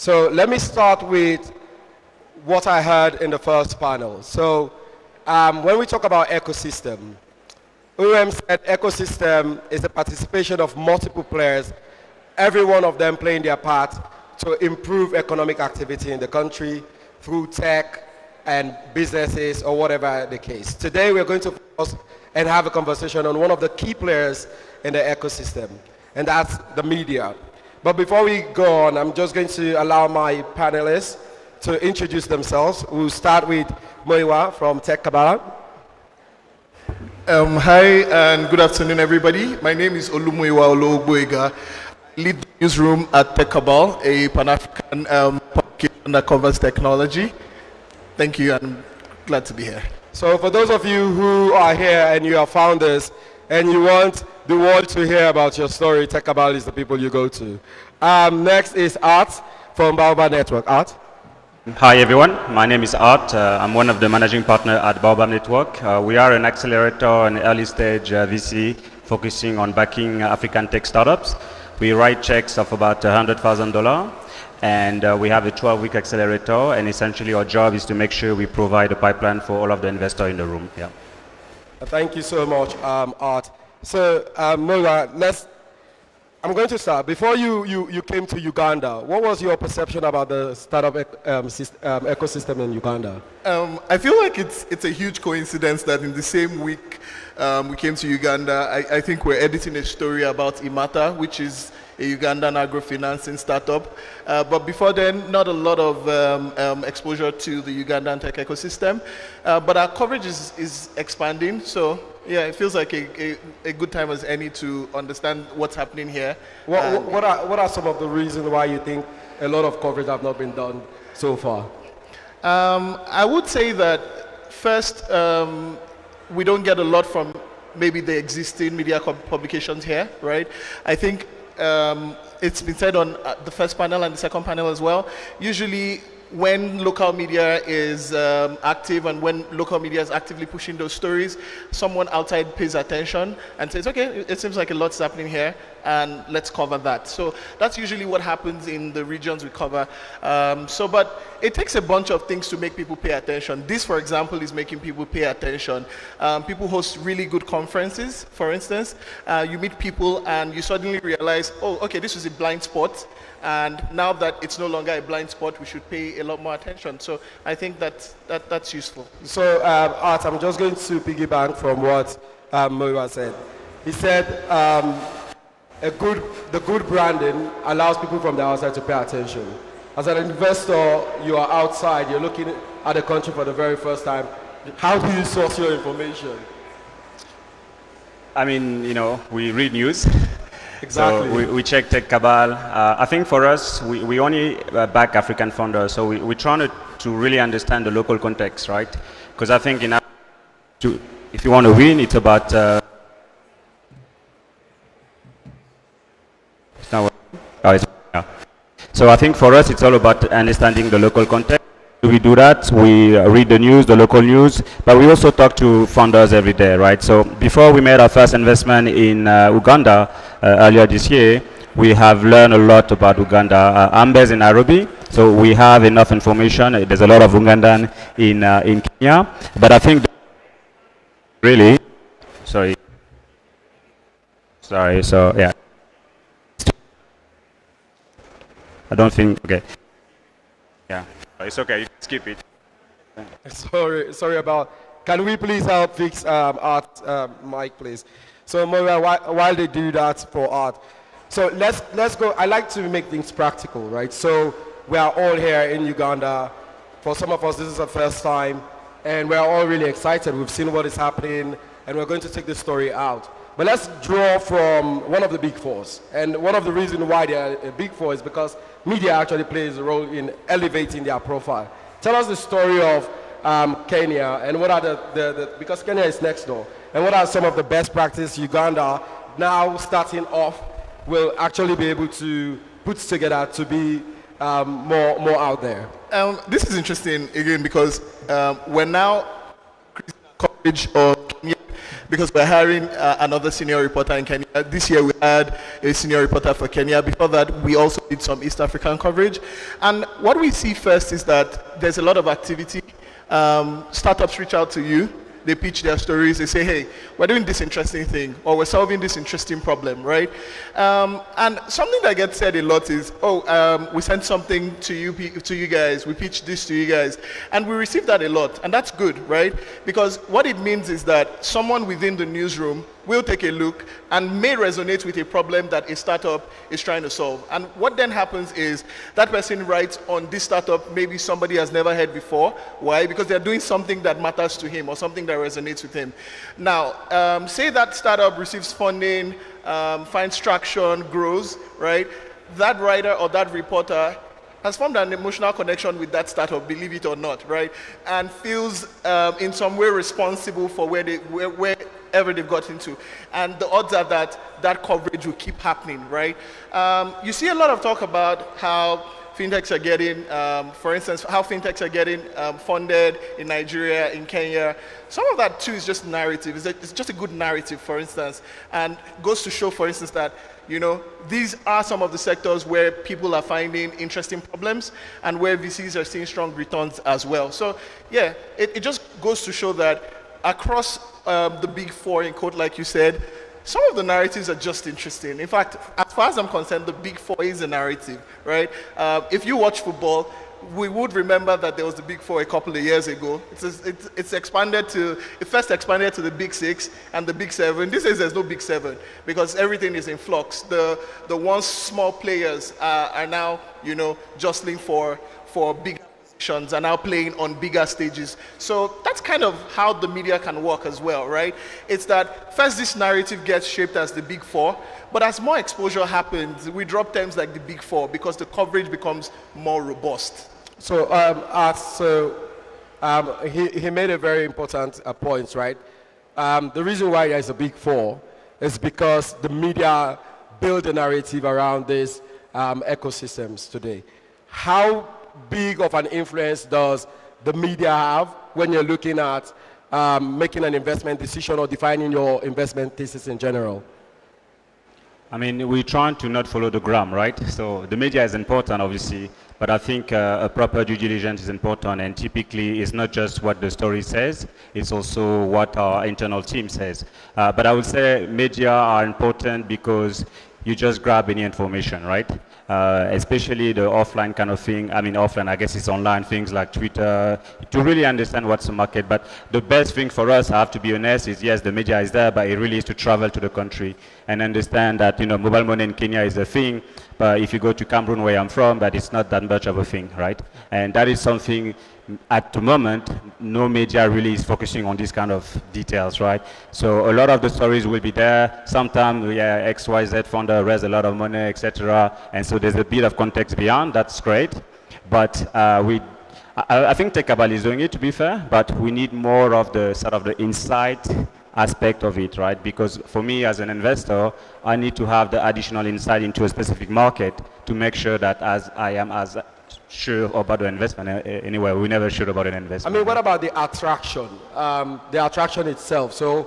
So let me start with what I heard in the first panel. So when we talk about ecosystem, said ecosystem is the participation of multiple players, every one of them playing their part to improve economic activity in the country through tech and businesses or whatever the case. Today we're going to focus and have a conversation on one of the key players in the ecosystem, and that's the media. But before we go on, I'm just going to allow my panelists to introduce themselves. We'll start with Olumuyiwa from TechCabal. Hi and good afternoon, everybody. My name is Olumuyiwa Olowogboyega. I lead the newsroom at TechCabal, a Pan-African publication that covers technology. Thank you, and I'm glad to be here. So for those of you who are here and you are founders and you want the world to hear about your story, TechCabal is the people you go to. Next is Art from Baobab Network. Art? Hi everyone, my name is Art. I'm one of the managing partners at Baobab Network. We are an accelerator and early stage VC focusing on backing African tech startups. We write checks of about $100,000 and we have a 12-week accelerator, and essentially our job is to make sure we provide a pipeline for all of the investors in the room. Yeah. Thank you so much, Art. So Olumuyiwa, I'm going to start. Before you came to Uganda, what was your perception about the startup ecosystem in Uganda? I feel like it's a huge coincidence that in the same week we came to Uganda. I think we're editing a story about Imata, which is a Ugandan agrofinancing startup. But before then, not a lot of exposure to the Ugandan tech ecosystem. But our coverage is expanding. So yeah, it feels like a good time as any to understand what's happening here. What are some of the reasons why you think a lot of coverage have not been done so far? I would say that first, we don't get a lot from maybe the existing media publications here, right? I think it's been said on the first panel and the second panel as well. Usually when local media is active and when local media is actively pushing those stories, someone outside pays attention and says, okay, it seems like a lot's happening here and let's cover that. So that's usually what happens in the regions we cover. But it takes a bunch of things to make people pay attention. This, for example, is making people pay attention. People host really good conferences, for instance. You meet people and you suddenly realize, oh, okay, this was a blind spot. And now that it's no longer a blind spot, we should pay a lot more attention. So I think that's useful. So Art, I'm just going to piggyback from what Olumuyiwa said. He said the good branding allows people from the outside to pay attention. As an investor, you are outside, you're looking at the country for the very first time. How do you source your information? I mean, we read news. Exactly. So we check TechCabal. I think for us, we only back African founders, so we're trying to really understand the local context, right? Because I think if you want to win, it's about... So I think for us, it's all about understanding the local context. We do that, we read the news, the local news, but we also talk to founders every day, right? So before we made our first investment in Uganda earlier this year, we have learned a lot about Uganda. I'm based in Nairobi, so we have enough information. There's a lot of Ugandan in Kenya, but I think really, sorry, so yeah. I don't think, okay. Yeah. It's okay, you can skip it. Sorry about, can we please help fix Art mic, please? So Olumuyiwa, while they do that for Art, so let's go. I like to make things practical, right? So we are all here in Uganda. For some of us, this is the first time, and we're all really excited. We've seen what is happening, and we're going to take this story out. But let's draw from one of the big fours. And one of the reasons why they are a big four is because media actually plays a role in elevating their profile. Tell us the story of Kenya and what are because Kenya is next door, and what are some of the best practices Uganda now starting off will actually be able to put together to be more out there. This is interesting again because we're now coverage of Kenya, because we're hiring another senior reporter in Kenya. This year we had a senior reporter for Kenya. Before that, we also did some East African coverage. And what we see first is that there's a lot of activity. Startups reach out to you. They pitch their stories. They say, hey, we're doing this interesting thing, or we're solving this interesting problem, right? And something that gets said a lot is, we sent something to you guys. We pitched this to you guys. And we receive that a lot. And that's good, right? Because what it means is that someone within the newsroom will take a look and may resonate with a problem that a startup is trying to solve. And what then happens is that person writes on this startup maybe somebody has never heard before. Why? Because they're doing something that matters to him or something that resonates with him. Now, say that startup receives funding, finds traction, grows, right? That writer or that reporter has formed an emotional connection with that startup, believe it or not, right? And feels in some way responsible for wherever they've got into. And the odds are that that coverage will keep happening, right? You see a lot of talk about how fintechs are getting, for instance, how fintechs are getting funded in Nigeria, in Kenya. Some of that too is just narrative. It's just a good narrative, for instance, and goes to show, for instance, that these are some of the sectors where people are finding interesting problems and where VCs are seeing strong returns as well. So yeah, it just goes to show that across the big four, in quote, like you said, some of the narratives are just interesting. In fact, as far as I'm concerned, the big four is a narrative, right? If you watch football, we would remember that there was the big four a couple of years ago. It first expanded to the big six and the big seven. These days there's no big seven because everything is in flux. The once small players are now, jostling for big are now playing on bigger stages. So that's kind of how the media can work as well, right? It's that first this narrative gets shaped as the big four, but as more exposure happens, we drop terms like the big four because the coverage becomes more robust. So, he made a very important point, right? The reason why there's a big four is because the media build a narrative around these ecosystems today. How big of an influence does the media have when you're looking at making an investment decision or defining your investment thesis in general? I mean, we're trying to not follow the gram, right? So the media is important, obviously, but I think a proper due diligence is important, and typically it's not just what the story says, it's also what our internal team says. But I would say media are important because you just grab any information, right? Especially the offline kind of thing. I mean, offline, I guess it's online, things like Twitter, to really understand what's the market. But the best thing for us, I have to be honest, is yes, the media is there, but it really is to travel to the country and understand that, mobile money in Kenya is a thing, but if you go to Cameroon, where I'm from, that it's not that much of a thing, right? And that is something, at the moment, no media really is focusing on these kind of details, right? So a lot of the stories will be there. Sometimes, XYZ founder raised a lot of money, etc. And so there's a bit of context beyond. That's great. But I think TechCabal is doing it, to be fair, but we need more of the sort of the insight aspect of it, right? Because for me as an investor, I need to have the additional insight into a specific market to make sure that as I am as sure about the investment. Anyway, we're never sure about an investment. I mean, what about the attraction? The attraction itself. So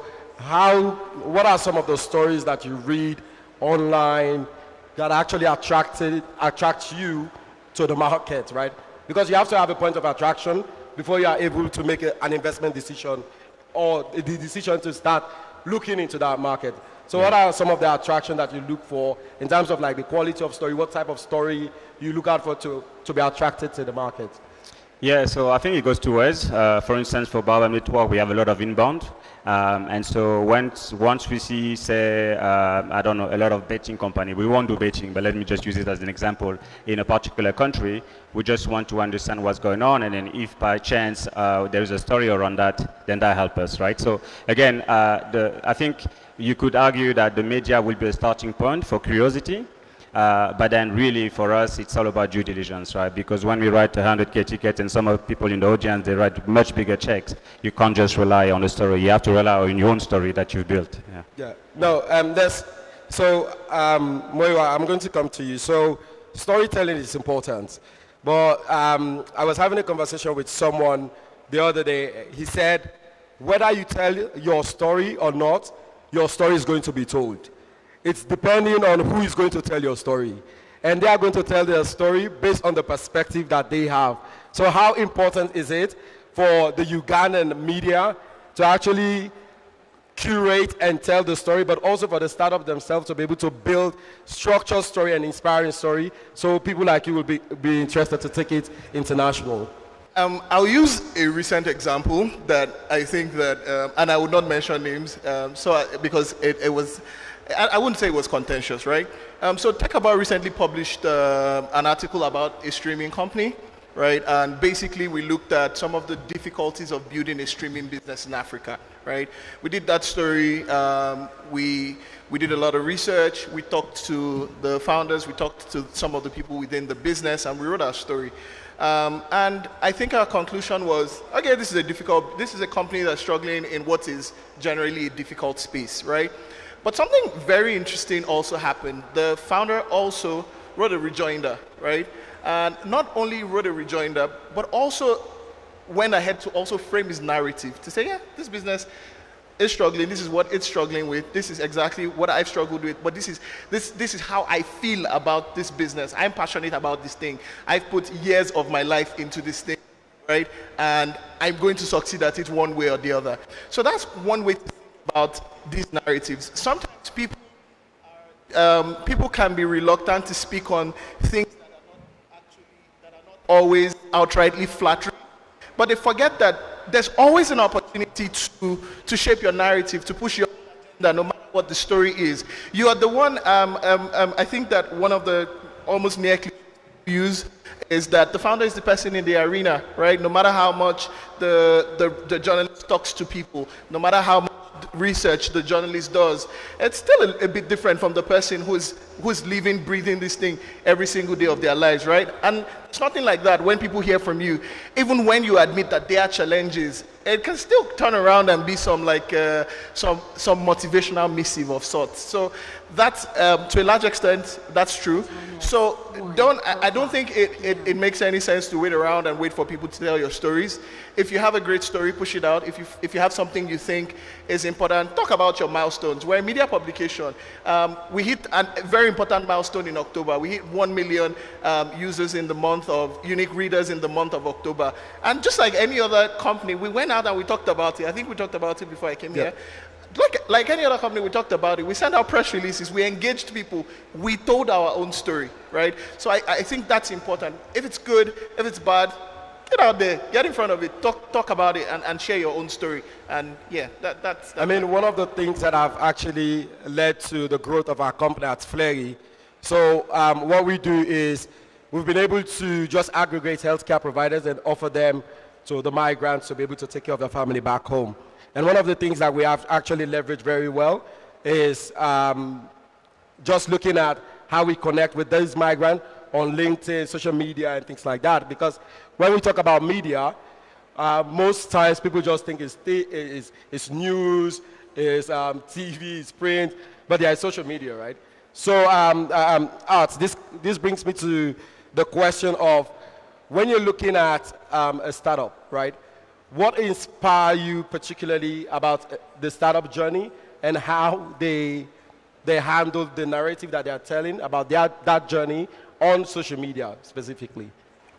what are some of the stories that you read online that actually attracts you to the market, right? Because you have to have a point of attraction before you are able to make an investment decision or the decision to start looking into that market. So what are some of the attraction that you look for in terms of like the quality of story? What type of story you look out for to be attracted to the market? Yeah, so I think it goes two ways. For instance, for Baobab Network, we have a lot of inbound. And so once we see, say, I don't know, a lot of betting company, we won't do betting, but let me just use it as an example. In a particular country, we just want to understand what's going on, and then if by chance there is a story around that, then that helps us, right? So again, I think you could argue that the media will be a starting point for curiosity. But then really for us, it's all about due diligence, right? Because when we write 100K ticket and some of the people in the audience, they write much bigger checks, you can't just rely on the story. You have to rely on your own story that you've built. Yeah. No, Moiwa, I'm going to come to you. So storytelling is important. But I was having a conversation with someone the other day. He said whether you tell your story or not, your story is going to be told. It's depending on who is going to tell your story. And they are going to tell their story based on the perspective that they have. So how important is it for the Ugandan media to actually curate and tell the story, but also for the startup themselves to be able to build structured story and inspiring story, so people like you will be interested to take it international? I'll use a recent example that I think that, and I would not mention names, because it was, I wouldn't say it was contentious, right? So TechCabal recently published an article about a streaming company, right? And basically we looked at some of the difficulties of building a streaming business in Africa, right? We did that story. We did a lot of research. We talked to the founders. We talked to some of the people within the business, and we wrote our story. And I think our conclusion was, okay, this is a company that's struggling in what is generally a difficult space, right? But something very interesting also happened. The founder also wrote a rejoinder, right? And not only wrote a rejoinder, but also went ahead to also frame his narrative to say, yeah, this business is struggling, this is what it's struggling with, this is exactly what I've struggled with, but this is how I feel about this business. I'm passionate about this thing. I've put years of my life into this thing, right? And I'm going to succeed at it one way or the other. So that's one way to think about these narratives. Sometimes people can be reluctant to speak on things that are not always outrightly flattering, but they forget that there's always an opportunity to shape your narrative, to push your agenda, no matter what the story is. You are the one, I think that one of the almost near use is that the founder is the person in the arena, right? No matter how much the journalist talks to people, no matter how much research the journalist does, it's still a bit different from the person who's living, breathing this thing every single day of their lives, right? And it's nothing like that when people hear from you. Even when you admit that there are challenges, it can still turn around and be some motivational missive of sorts. So that's, to a large extent, that's true. So I don't think it makes any sense to wait around and wait for people to tell your stories. If you have a great story, push it out. If you have something you think is important, talk about your milestones. We're a media publication. We hit a very important milestone in October. We hit 1 million users in the month of, unique readers in the month of October. And just like any other company, we went out and we talked about it. I think we talked about it before I came here. Like any other company, we talked about it. We sent out press releases. We engaged people. We told our own story, right? So I think that's important. If it's good, if it's bad, get out there, get in front of it, talk about it, and share your own story. And yeah, that's I mean, one of the things that have actually led to the growth of our company at Fleri. So what we do is we've been able to just aggregate healthcare providers and offer them to the migrants to be able to take care of their family back home. And one of the things that we have actually leveraged very well is just looking at how we connect with these migrants on LinkedIn, social media, and things like that. Because when we talk about media, most times people just think it's news, it's TV, it's print, but there is social media, right? So Art, this brings me to the question of when you're looking at a startup, right? What inspires you particularly about the startup journey and how they handle the narrative that they're telling about that journey on social media specifically?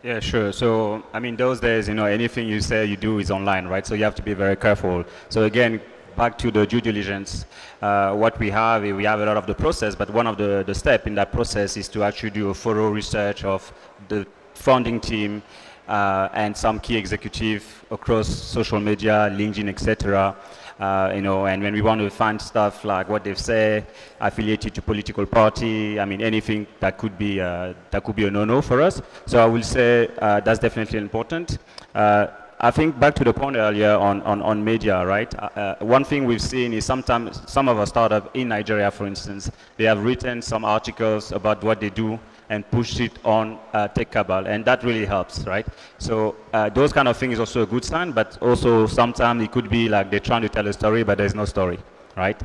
Yeah, sure. So, I mean, those days, anything you say, you do is online, right? So you have to be very careful. So again, back to the due diligence, what we have a lot of the process, but one of the steps in that process is to actually do a thorough research of the founding team, and some key executive across social media, LinkedIn, etc. And when we want to find stuff like what they've said, affiliated to political party, I mean anything that could be a no-no for us. So I will say that's definitely important. I think back to the point earlier on media, right? One thing we've seen is sometimes some of our startups in Nigeria, for instance, they have written some articles about what they do and pushed it on TechCabal, and that really helps, right? So those kind of things is also a good sign, but also sometimes it could be like they're trying to tell a story, but there's no story, right?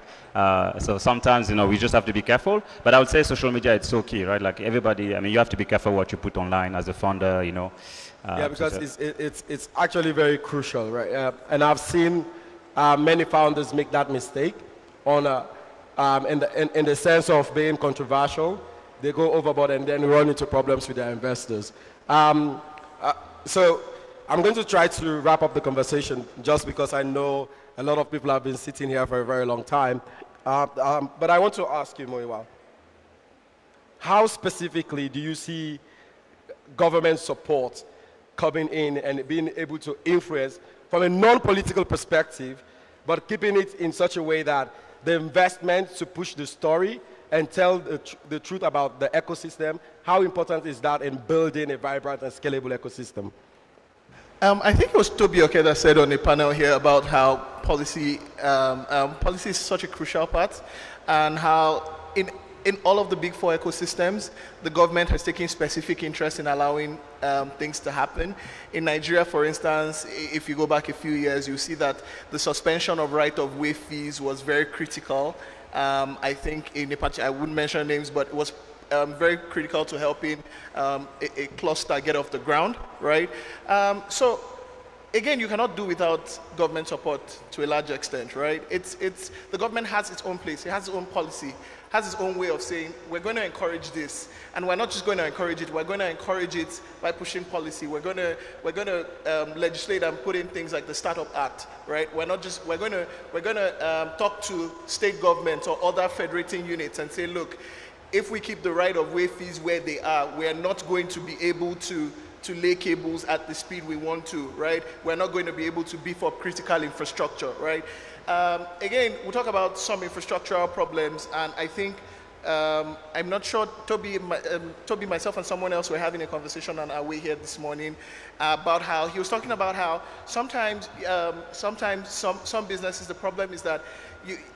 So sometimes, we just have to be careful, but I would say social media, it's so key, right? Like everybody, I mean, you have to be careful what you put online as a founder, yeah, because it's actually very crucial, right? And I've seen many founders make that mistake on in the sense of being controversial. They go overboard and then run into problems with their investors. So I'm going to try to wrap up the conversation just because I know a lot of people have been sitting here for a very long time. But I want to ask you, Olumuyiwa, how specifically do you see government support coming in and being able to influence from a non-political perspective, but keeping it in such a way that the investment to push the story and tell the truth about the ecosystem, how important is that in building a vibrant and scalable ecosystem? I think it was Toby that said on a panel here about how policy is such a crucial part, and how in all of the big four ecosystems, the government has taken specific interest in allowing things to happen. In Nigeria, for instance, if you go back a few years, you see that the suspension of right-of-way fees was very critical. I think in a particular, I wouldn't mention names, but it was very critical to helping a cluster get off the ground, right? So again, you cannot do without government support to a large extent, right? The government has its own place, it has its own policy, has its own way of saying, we're going to encourage this. And we're not just going to encourage it, we're going to encourage it by pushing policy. We're going to legislate and put in things like the Startup Act, right? We're going to talk to state governments or other federating units and say, look, if we keep the right-of-way fees where they are, we're not going to be able to lay cables at the speed we want to, right? We're not going to be able to beef up critical infrastructure, right? Again, we'll talk about some infrastructural problems, and I think, I'm not sure, Toby, myself, and someone else were having a conversation on our way here this morning about how, he was talking about how sometimes some businesses, the problem is that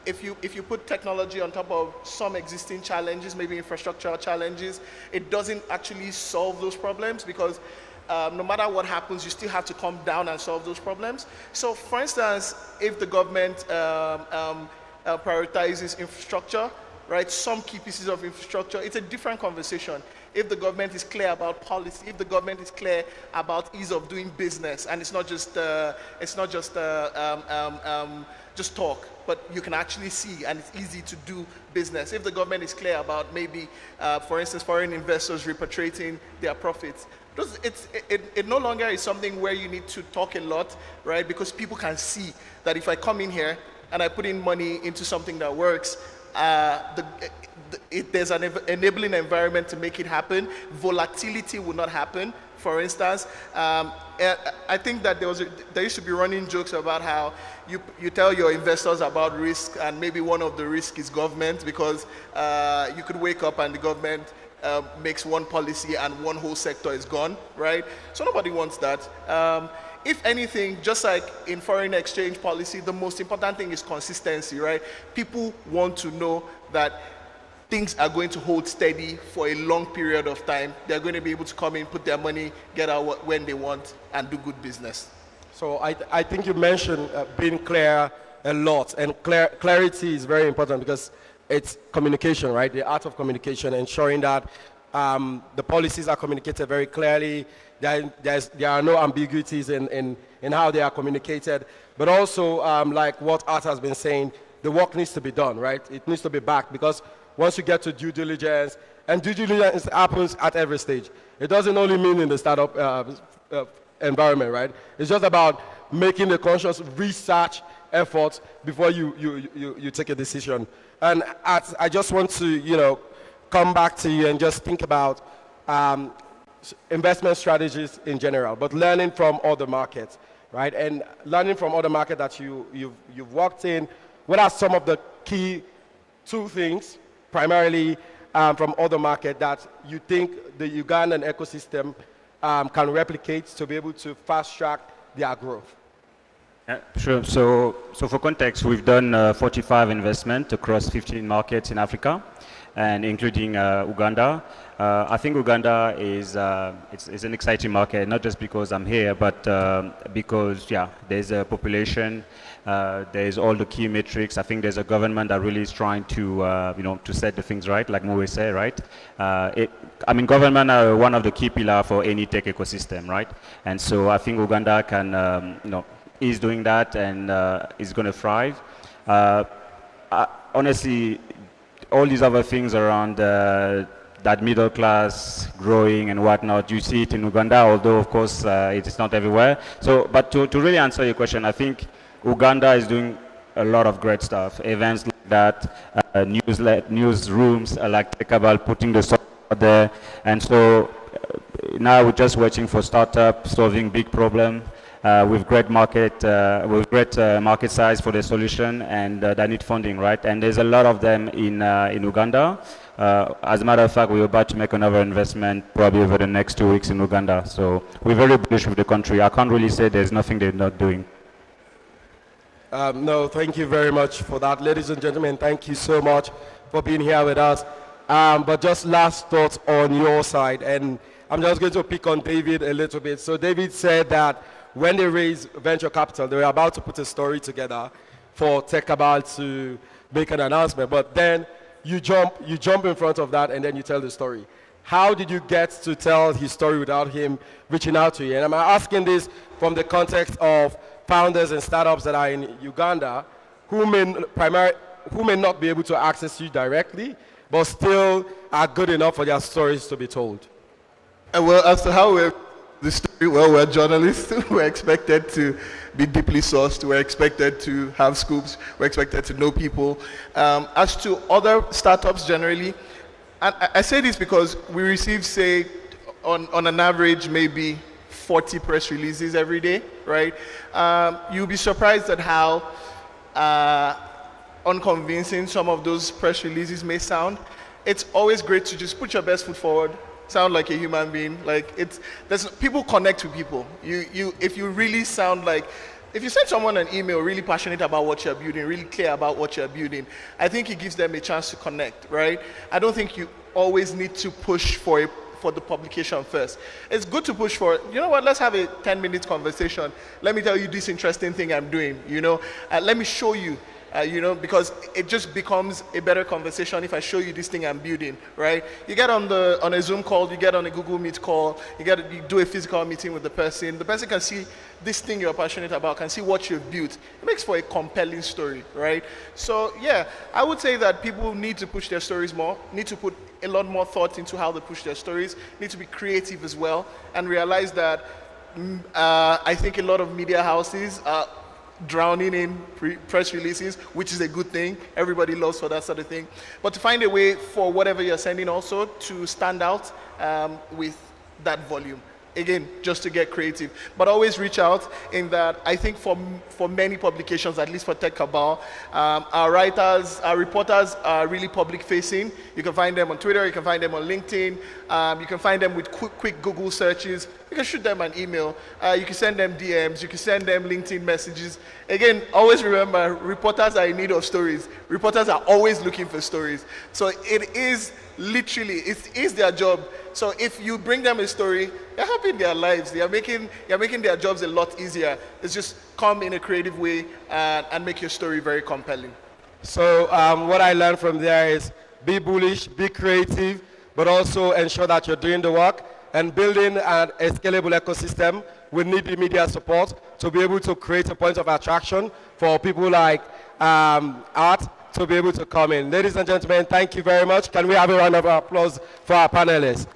if you put technology on top of some existing challenges, maybe infrastructural challenges, it doesn't actually solve those problems, because no matter what happens, you still have to come down and solve those problems. So for instance, if the government prioritizes infrastructure, right, some key pieces of infrastructure, it's a different conversation. If the government is clear about policy, if the government is clear about ease of doing business, and it's not just talk, but you can actually see, and it's easy to do business. If the government is clear about maybe, for instance, foreign investors repatriating their profits, it no longer is something where you need to talk a lot, right? Because people can see that if I come in here and I put in money into something that works, there's an enabling environment to make it happen. Volatility will not happen. For instance, I think that there used to be running jokes about how you tell your investors about risk, and maybe one of the risks is government, because you could wake up and the government makes one policy and one whole sector is gone, right? So nobody wants that. If anything, just like in foreign exchange policy, the most important thing is consistency, right? People want to know that things are going to hold steady for a long period of time. They're going to be able to come in, put their money, get out when they want, and do good business. So I think you mentioned being clear a lot, and clarity is very important because it's communication, right? The art of communication, ensuring that the policies are communicated very clearly. There are no ambiguities in how they are communicated. But also, like what Art has been saying, the work needs to be done, right? It needs to be backed, because once you get to due diligence, and due diligence happens at every stage. It doesn't only mean in the startup environment, right? It's just about making the conscious research efforts before you take a decision. And I just want to, come back to you and just think about investment strategies in general, but learning from other markets, right? And learning from other markets that you've worked in. What are some of the key two things, primarily from other markets, that you think the Ugandan ecosystem can replicate to be able to fast track their growth? Yeah, sure. So for context, we've done 45 investments across 15 markets in Africa, and including Uganda. I think Uganda is it's an exciting market, not just because I'm here, but because there's a population, there's all the key metrics. I think there's a government that really is trying to to set the things right, like Moe said, right? Government are one of the key pillars for any tech ecosystem, right? And so I think Uganda can is doing that and is going to thrive. Honestly, all these other things around that middle class growing and whatnot, you see it in Uganda, although of course it is not everywhere. So, but to really answer your question, I think Uganda is doing a lot of great stuff. Events like that, newsrooms like TechCabal putting the software out there, and so now we're just waiting for startups solving big problem with great market market size for the solution, and they need funding, right? And there's a lot of them in Uganda. As a matter of fact, we're about to make another investment probably over the next 2 weeks in Uganda. So we're very bullish with the country. I can't really say there's nothing they're not doing. No, thank you very much for that. Ladies and gentlemen, thank you so much for being here with us. But just last thoughts on your side, and I'm just going to pick on David a little bit. So David said that when they raised venture capital, they were about to put a story together for TechCabal to make an announcement, but then you jump in front of that and then you tell the story. How did you get to tell his story without him reaching out to you? And I'm asking this from the context of founders and startups that are in Uganda who may not be able to access you directly, but still are good enough for their stories to be told. Well, as to how we're the story, well, we're journalists. We're expected to be deeply sourced. We're expected to have scoops. We're expected to know people. As to other startups generally, and I say this because we receive, say, on an average, maybe 40 press releases every day, right? You'll be surprised at how unconvincing some of those press releases may sound. It's always great to just put your best foot forward, sound like a human being. Like people connect with people. If you really sound like, if you send someone an email really passionate about what you're building, really clear about what you're building, I think it gives them a chance to connect, right? I don't think you always need to push for the publication first. It's good to push for, you know what, let's have a 10-minute conversation. Let me tell you this interesting thing I'm doing, you know. Let me show you. You know, because it just becomes a better conversation if I show you this thing I'm building, right? You get on a Zoom call, you get on a Google Meet call, you do a physical meeting with the person can see this thing you're passionate about, can see what you've built. It makes for a compelling story, right? So yeah, I would say that people need to push their stories more, need to put a lot more thought into how they push their stories, need to be creative as well, and realize that I think a lot of media houses are drowning in press releases, which is a good thing. Everybody loves for that sort of thing. But to find a way for whatever you're sending also to stand out with that volume. Again, just to get creative. But always reach out in that I think for many publications, at least for TechCabal, our writers, our reporters are really public facing. You can find them on Twitter, you can find them on LinkedIn, you can find them with quick Google searches. You can shoot them an email, you can send them DMs, you can send them LinkedIn messages. Again, always remember, reporters are in need of stories. Reporters are always looking for stories. So it is literally, it is their job. So if you bring them a story, they're happy in their lives. You're making their jobs a lot easier. It's just come in a creative way and make your story very compelling. So what I learned from there is be bullish, be creative, but also ensure that you're doing the work. And building a scalable ecosystem will need immediate support to be able to create a point of attraction for people like Art to be able to come in. Ladies and gentlemen, thank you very much. Can we have a round of applause for our panelists?